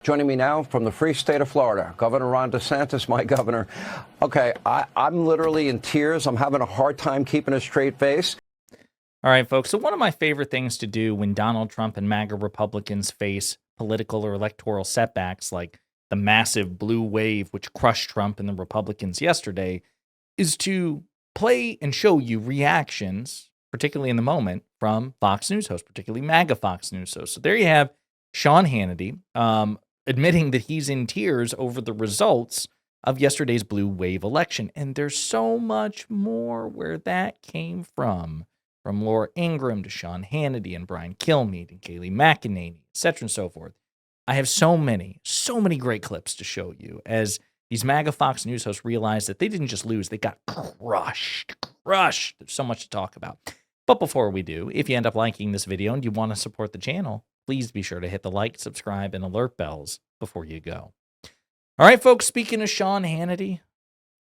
Joining me now from the free state of Florida, Governor Ron DeSantis, my governor. Okay, I'm literally in tears. I'm having a hard time keeping a straight face. All right, folks. So one of my favorite things to do when Donald Trump and MAGA Republicans face political or electoral setbacks like the massive blue wave which crushed Trump and the Republicans yesterday is to play and show you reactions, particularly in the moment, from Fox News hosts, particularly MAGA Fox News hosts. So there you have Sean Hannity admitting that he's in tears over the results of yesterday's blue wave election. And there's so much more where that came from Laura Ingraham to Sean Hannity and Brian Kilmeade and Kayleigh McEnany, et cetera and so forth. I have so many great clips to show you as these MAGA Fox News hosts realized that they didn't just lose, they got crushed. There's so much to talk about. But before we do, if you end up liking this video and you want to support the channel, please be sure to hit the like, subscribe, and alert bells before you go. All right, folks, speaking of Sean Hannity,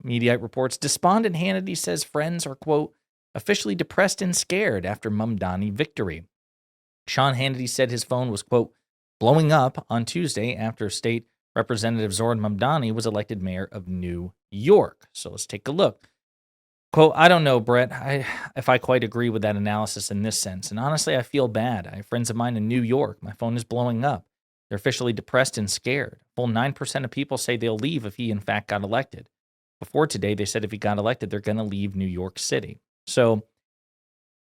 Mediaite reports, despondent Hannity says friends are, quote, officially depressed and scared after Mamdani victory. Sean Hannity said his phone was, quote, blowing up on Tuesday after State Representative Zohran Mamdani was elected mayor of New York. So let's take a look. Quote, I don't know, Brett, if I quite agree with that analysis in this sense. And honestly, I feel bad. I have friends of mine in New York. My phone is blowing up. They're officially depressed and scared. Full 9% of people say they'll leave if he, in fact, got elected. Before today, they said if he got elected, they're going to leave New York City. So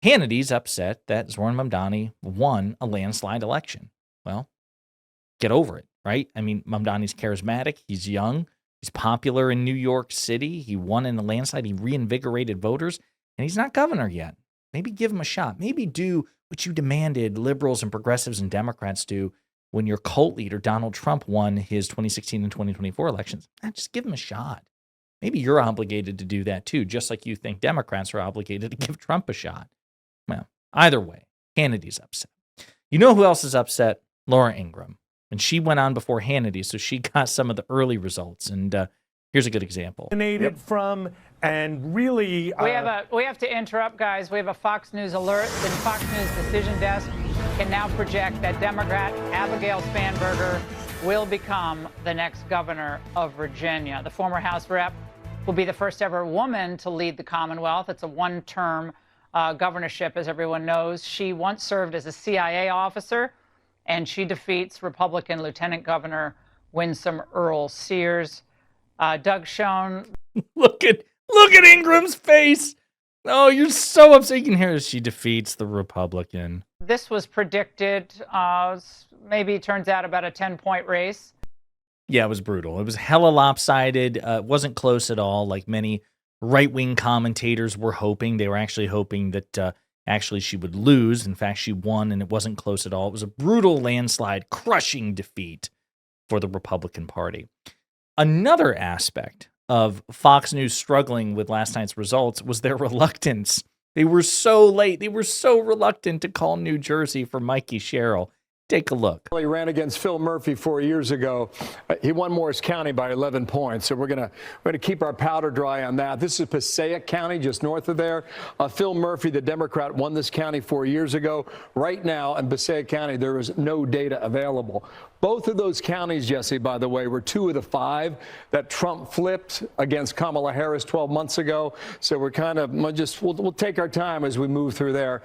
Hannity's upset that Zohran Mamdani won a landslide election. Well, get over it, right? I mean, Mamdani's charismatic. He's young. He's popular in New York City. He won in a landslide. He reinvigorated voters, and he's not governor yet. Maybe give him a shot. Maybe do what you demanded liberals and progressives and Democrats do when your cult leader, Donald Trump, won his 2016 and 2024 elections. Just give him a shot. Maybe you're obligated to do that too, just like you think Democrats are obligated to give Trump a shot. Well, either way, Hannity's upset. You know who else is upset? Laura Ingraham. And she went on before Hannity, so she got some of the early results. And here's a good example. From and really, we have to interrupt, guys. We have a Fox News alert. The Fox News decision desk can now project that Democrat Abigail Spanberger will become the next governor of Virginia. The former House rep will be the first ever woman to lead the Commonwealth. It's a one-term governorship, as everyone knows. She once served as a CIA officer, and she defeats Republican Lieutenant Governor Winsome Earl Sears. Doug Schoen. Look at Ingram's face. Oh, you're so upset. You can hear she defeats the Republican. This was predicted. Maybe it turns out about a 10-point race. Yeah, it was brutal. It was hella lopsided. It wasn't close at all, like many right-wing commentators were hoping. They were actually hoping that actually she would lose. In fact, she won, and it wasn't close at all. It was a brutal landslide, crushing defeat for the Republican Party. Another aspect of Fox News struggling with last night's results was their reluctance. They were so late. They were so reluctant to call New Jersey for Mikey Sherrill. Take a look. He ran against Phil Murphy 4 years ago. He won Morris County by 11 points. So we're gonna keep our powder dry on that. This is Passaic County, just north of there. Phil Murphy, the Democrat, won this county 4 years ago. Right now in Passaic County, there is no data available. Both of those counties, Jesse, by the way, were 2 of the 5 that Trump flipped against Kamala Harris 12 months ago. So we're kind of we'll take our time as we move through there.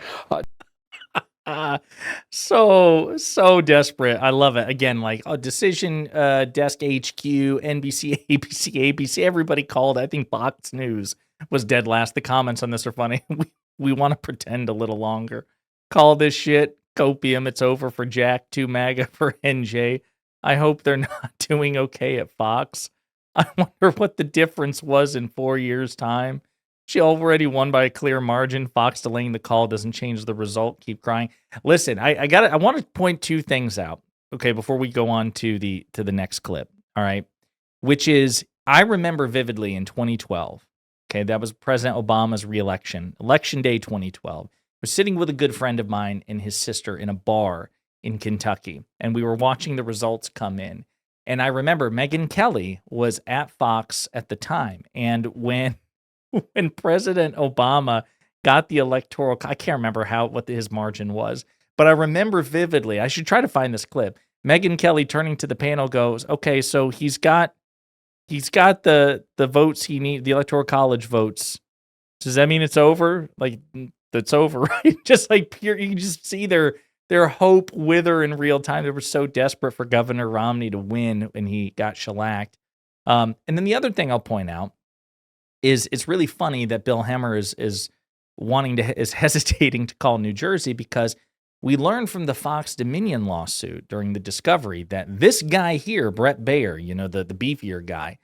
So desperate. I love it. Again, like Decision Desk HQ, NBC, ABC, everybody called. I think Fox News was dead last. The comments on this are funny. We want to pretend a little longer. Call this shit copium. It's over for Jack, 2 MAGA for NJ. I hope they're not doing okay at Fox. I wonder what the difference was in 4 years' time. She already won by a clear margin. Fox delaying the call doesn't change the result. Keep crying. Listen, I want to point 2 things out, okay, before we go on to the next clip, all right, which is I remember vividly in 2012, okay, that was President Obama's reelection, Election Day 2012. I was sitting with a good friend of mine and his sister in a bar in Kentucky, and we were watching the results come in. And I remember Megyn Kelly was at Fox at the time, and when President Obama got the electoral, I can't remember what his margin was, but I remember vividly, I should try to find this clip, Megyn Kelly, turning to the panel, goes, "Okay, so he's got the votes he needs, the Electoral College votes. Does that mean it's over? Like, it's over, right?" Just like pure, you can just see their hope wither in real time. They were so desperate for Governor Romney to win, and he got shellacked. And then the other thing I'll point out is it's really funny that Bill Hemmer is hesitating to call New Jersey, because we learned from the Fox Dominion lawsuit during the discovery that this guy here, Brett Baer, the beefier guy,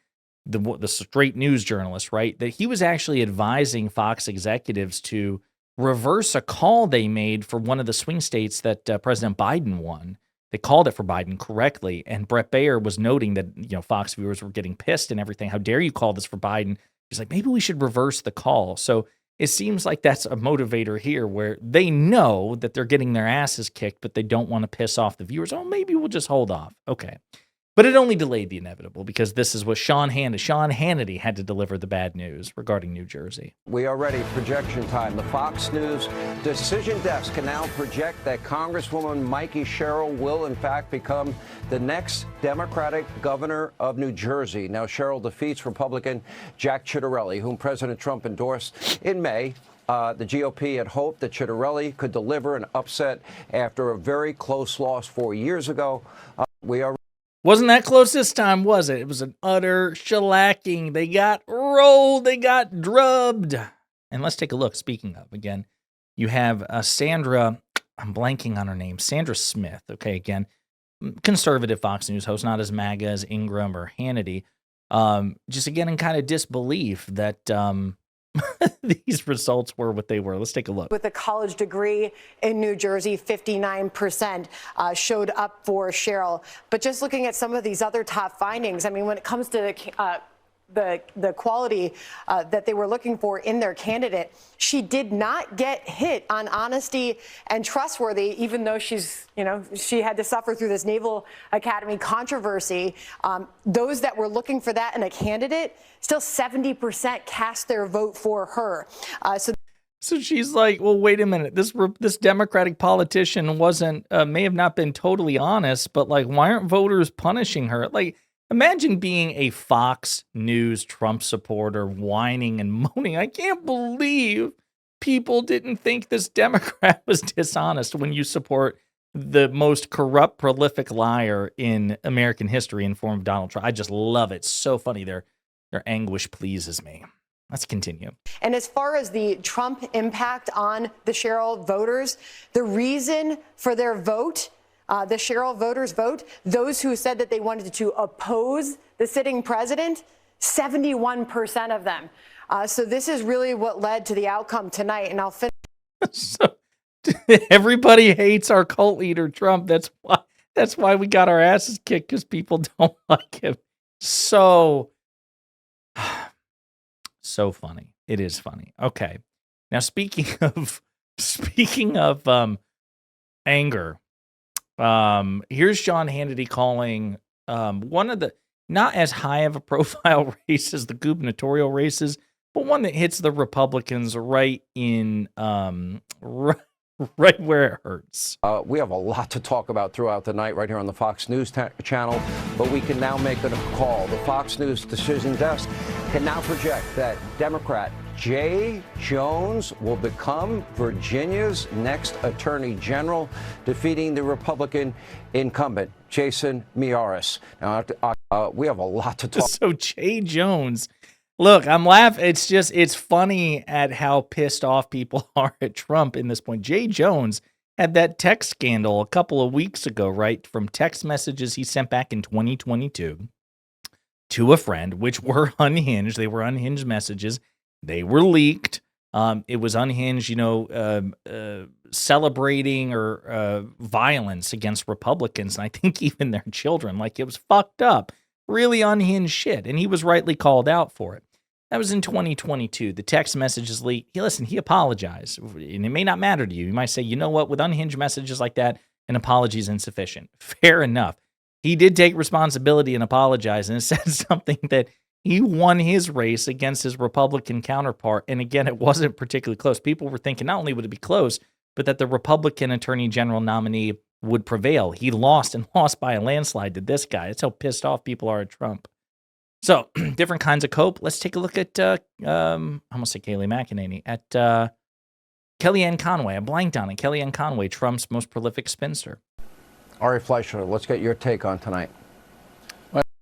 the straight news journalist, right, that he was actually advising Fox executives to reverse a call they made for one of the swing states that President Biden won. They called it for Biden correctly, and Brett Baer was noting that Fox viewers were getting pissed and everything. How dare you call this for Biden? He's like, maybe we should reverse the call. So it seems like that's a motivator here, where they know that they're getting their asses kicked, but they don't want to piss off the viewers. Oh, maybe we'll just hold off. Okay. But it only delayed the inevitable, because this is what Sean Hannity had to deliver the bad news regarding New Jersey. We are ready. Projection time. The Fox News decision desk can now project that Congresswoman Mikey Sherrill will, in fact, become the next Democratic governor of New Jersey. Now, Sherrill defeats Republican Jack Ciattarelli, whom President Trump endorsed in May. The GOP had hoped that Ciattarelli could deliver an upset after a very close loss 4 years ago. Wasn't that close this time, was it? It was an utter shellacking. They got rolled. They got drubbed. And let's take a look. Speaking of, again, you have Sandra, I'm blanking on her name, Sandra Smith. Okay, again, conservative Fox News host, not as MAGA as Ingraham or Hannity. Just again in kind of disbelief that these results were what they were. Let's take a look. With a college degree in New Jersey, 59% showed up for Sherrill. But just looking at some of these other top findings, I mean, when it comes to the quality that they were looking for in their candidate, she did not get hit on honesty and trustworthy, even though she had to suffer through this Naval Academy controversy. Those that were looking for that in a candidate, still 70% cast their vote for her. So she's like, well, wait a minute. This Democratic politician may have not been totally honest, but like, why aren't voters punishing her? Like, imagine being a Fox News Trump supporter whining and moaning. I can't believe people didn't think this Democrat was dishonest when you support the most corrupt, prolific liar in American history in form of Donald Trump. I just love it. So funny. Their anguish pleases me. Let's continue. And as far as the Trump impact on the Sherrill voters, the reason for their vote, the Sherrill voters vote, those who said that they wanted to oppose the sitting president, 71% of them. So this is really what led to the outcome tonight. And I'll finish. So everybody hates our cult leader, Trump. That's why we got our asses kicked, because people don't like him. So funny. It is funny. Okay. Now, speaking of anger, here's Sean Hannity calling one of the not as high of a profile race as the gubernatorial races, but one that hits the Republicans right in right where it hurts. We have a lot to talk about throughout the night right here on the Fox News channel, but we can now make a call. The Fox News decision desk can now project that Democrat Jay Jones will become Virginia's next Attorney General, defeating the Republican incumbent, Jason Miyares. Now, we have a lot to talk. So Jay Jones, look, I'm laughing. It's funny at how pissed off people are at Trump in this point. Jay Jones had that text scandal a couple of weeks ago, right? From text messages he sent back in 2022 to a friend, which were unhinged. They were unhinged messages. They were leaked. It was unhinged, celebrating or violence against Republicans, and I think even their children. Like, it was fucked up, really unhinged shit, and he was rightly called out for it. That was in 2022. The text messages leaked. He apologized, and it may not matter to you. You might say, you know what, with unhinged messages like that, an apology is insufficient. Fair enough. He did take responsibility and apologize, and it said something that he won his race against his Republican counterpart. And again, it wasn't particularly close. People were thinking not only would it be close, but that the Republican Attorney General nominee would prevail. He lost and lost by a landslide to this guy. That's how pissed off people are at Trump. So, different kinds of cope. Let's take a look at, I almost say Kayleigh McEnany, at Kellyanne Conway. I blanked on it. Kellyanne Conway, Trump's most prolific spinster. Ari Fleischer, let's get your take on tonight.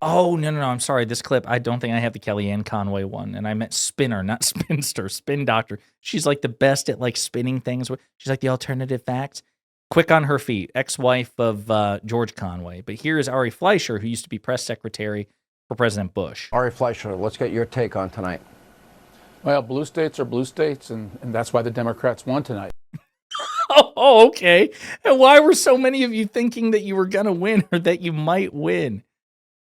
Oh, no. I'm sorry. This clip, I don't think I have the Kellyanne Conway one. And I meant spinner, not spinster, spin doctor. She's like the best at like spinning things. She's like the alternative facts. Quick on her feet, ex-wife of George Conway. But here is Ari Fleischer, who used to be press secretary for President Bush. Ari Fleischer, let's get your take on tonight. Well, blue states are blue states, and that's why the Democrats won tonight. Oh, okay. And why were so many of you thinking that you were going to win or that you might win?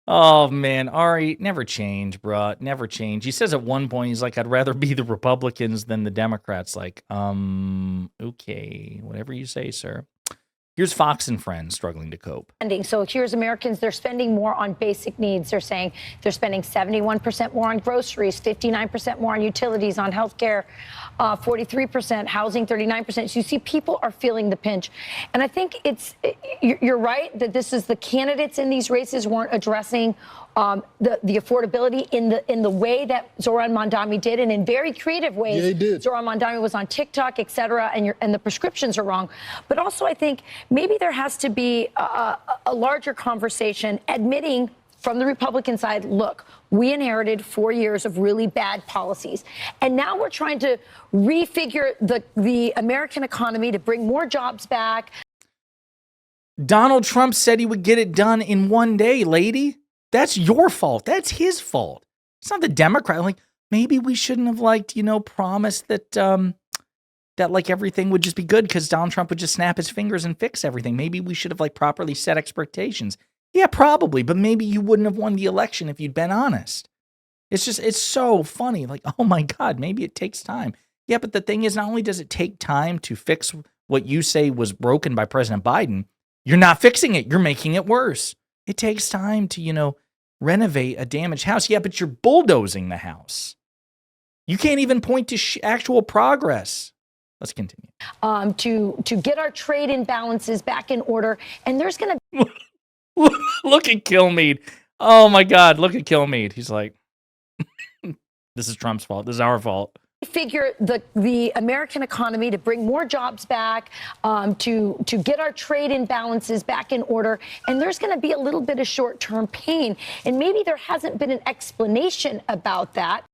Oh, man, Ari, never change, bruh. Never change. He says at one point, he's like, I'd rather be the Republicans than the Democrats. Like, okay, whatever you say, sir. Here's Fox and Friends struggling to cope. So here's Americans, they're spending more on basic needs. They're saying they're spending 71% more on groceries, 59% more on utilities, on health care, 43%, housing, 39%. So you see people are feeling the pinch. And I think you're right that this is the candidates in these races weren't addressing the affordability in the way that Zoran Mondani did, and in very creative ways. Yeah, he did. Zoran Mondani was on TikTok, et cetera, and the prescriptions are wrong. But also, I think maybe there has to be a larger conversation admitting from the Republican side, look, we inherited 4 years of really bad policies. And now we're trying to refigure the American economy to bring more jobs back. Donald Trump said he would get it done in one day, lady. That's your fault. That's his fault. It's not the Democrat. Like, maybe we shouldn't have, promised that that like everything would just be good because Donald Trump would just snap his fingers and fix everything. Maybe we should have properly set expectations. Yeah, probably. But maybe you wouldn't have won the election if you'd been honest. It's so funny. Like, oh my God, maybe it takes time. Yeah, but the thing is, not only does it take time to fix what you say was broken by President Biden, you're not fixing it. You're making it worse. It takes time to, renovate a damaged house. Yeah, but you're bulldozing the house. You can't even point to actual progress. Let's continue. To get our trade imbalances back in order. And there's going to look at Kilmeade. Oh, my God. Look at Kilmeade. He's like, this is Trump's fault. This is our fault. Figure the American economy to bring more jobs back, to get our trade imbalances back in order. And there's going to be a little bit of short-term pain. And maybe there hasn't been an explanation about that.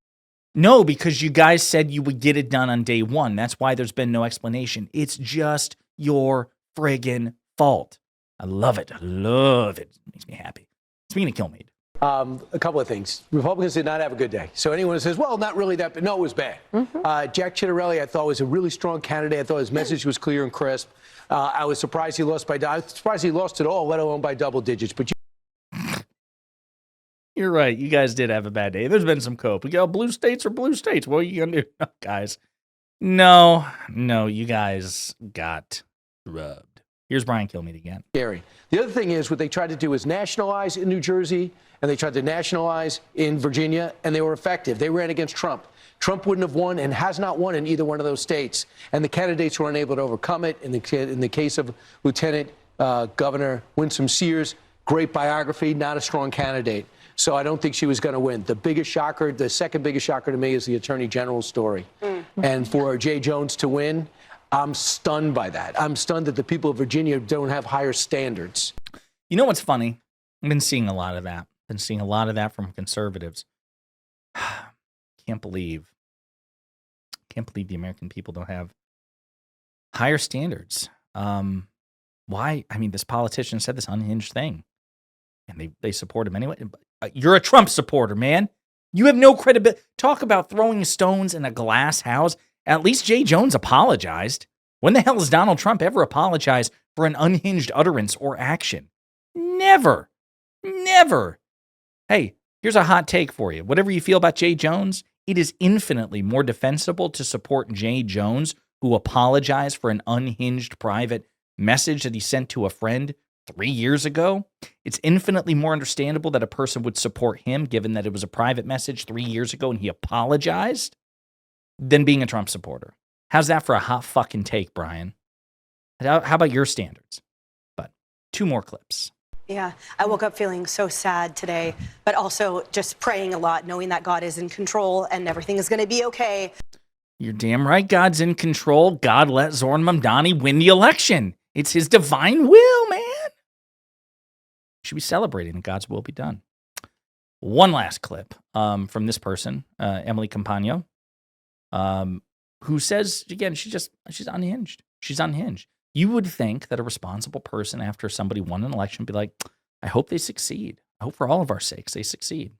No, because you guys said you would get it done on day one. That's why there's been no explanation. It's just your friggin' fault. I love it. I love it. It makes me happy. Speaking of Kilmeade. A couple of things. Republicans did not have a good day. So anyone who says, well, not really that bad. No, it was bad. Jack Ciattarelli, I thought, was a really strong candidate. I thought his message was clear and crisp. I was surprised he lost I was surprised he lost it all, let alone by double digits. But You're right. You guys did have a bad day. There's been some cope. We go, blue states are blue states. What are you going to do? No, guys. No, you guys got rubbed. Here's Brian Kilmeade again. Scary. The other thing is what they tried to do is nationalize in New Jersey, and they tried to nationalize in Virginia, and they were effective. They ran against Trump. Trump wouldn't have won and has not won in either one of those states. And the candidates were unable to overcome it. In the case of Lieutenant Governor Winsome Sears, great biography, not a strong candidate. So I don't think she was going to win. The biggest shocker, the second biggest shocker to me is the Attorney General's story. And for Jay Jones to win, I'm stunned by that. I'm stunned that the people of Virginia don't have higher standards. You know what's funny? I've been seeing a lot of that. Been seeing a lot of that from conservatives. Can't believe the American people don't have higher standards. Why? I mean, this politician said this unhinged thing, and they support him anyway. You're a Trump supporter, man. You have no credibility. Talk about throwing stones in a glass house. At least Jay Jones apologized. When the hell has Donald Trump ever apologized for an unhinged utterance or action? Never. Hey, here's a hot take for you. Whatever you feel about Jay Jones, it is infinitely more defensible to support Jay Jones, who apologized for an unhinged private message that he sent to a friend 3 years ago. It's infinitely more understandable that a person would support him, given that it was a private message 3 years ago and he apologized, than being a Trump supporter. How's that for a hot fucking take, Brian? How about your standards? But 2 more clips. Yeah, I woke up feeling so sad today, but also just praying a lot, knowing that God is in control and everything is going to be okay. You're damn right God's in control. God let Zoran Mamdani win the election. It's his divine will, man. Should be celebrating that God's will be done. One last clip from this person, Emily Campagno, who says, again, she's unhinged. She's unhinged. You would think that a responsible person after somebody won an election would be like, I hope they succeed. I hope for all of our sakes they succeed.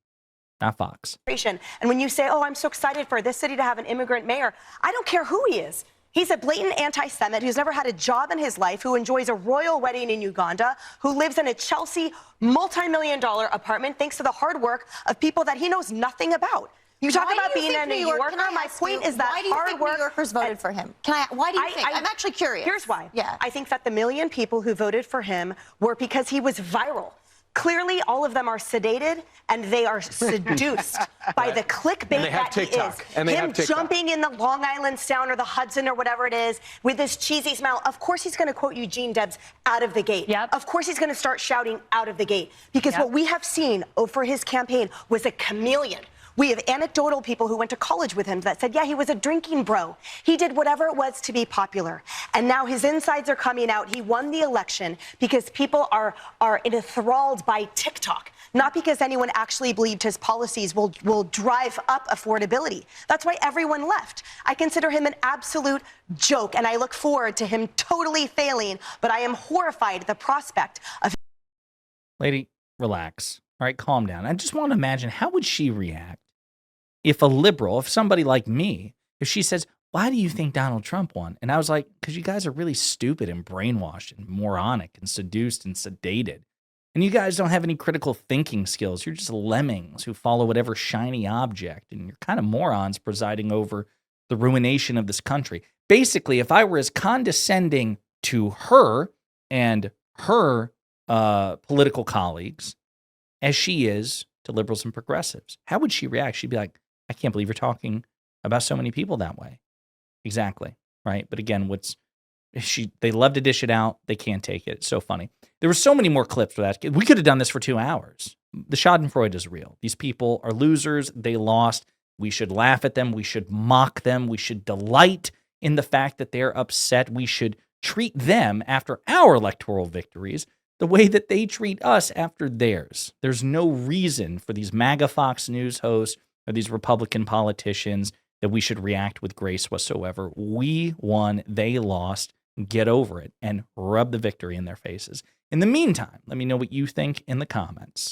Not Fox. And when you say, oh, I'm so excited for this city to have an immigrant mayor, I don't care who he is. He's a blatant anti-Semite who's never had a job in his life, who enjoys a royal wedding in Uganda, who lives in a Chelsea multi-million-dollar apartment thanks to the hard work of people that he knows nothing about. You talk about being a New Yorker. My point is that why do you hard think work. New Yorkers voted for him? Why do you think? I'm actually curious. Here's why. Yeah. I think that the million people who voted for him were because he was viral. Clearly, all of them are sedated and they are seduced by the clickbait that he is. And they him have TikTok. jumping in the Long Island Sound or the Hudson or whatever it is with this cheesy smile. Of course, he's going to quote Eugene Debs out of the gate. Yep. Of course, he's going to start shouting out of the gate because what we have seen for his campaign was a chameleon. We have anecdotal people who went to college with him that said, yeah, he was a drinking bro. He did whatever it was to be popular. And now his insides are coming out. He won the election because people are enthralled by TikTok, not because anyone actually believed his policies will drive up affordability. That's why everyone left. I consider him an absolute joke, and I look forward to him totally failing, but I am horrified at the prospect of... Lady, relax. All right, calm down. I just want to imagine, how would she react if a liberal, if somebody like me, if she says, why do you think Donald Trump won? And I was like, because you guys are really stupid and brainwashed and moronic and seduced and sedated. And you guys don't have any critical thinking skills. You're just lemmings who follow whatever shiny object. And you're kind of morons presiding over the ruination of this country. Basically, if I were as condescending to her and her political colleagues as she is to liberals and progressives, how would she react? She'd be like, I can't believe you're talking about so many people that way. Exactly, right? But again, they love to dish it out. They can't take it. It's so funny. There were so many more clips for that. We could have done this for 2 hours. The schadenfreude is real. These people are losers. They lost. We should laugh at them. We should mock them. We should delight in the fact that they're upset. We should treat them after our electoral victories the way that they treat us after theirs. There's no reason for these MAGA Fox News hosts or these Republican politicians that we should react with grace whatsoever. We won, they lost. Get over it and rub the victory in their faces. In the meantime, let me know what you think in the comments.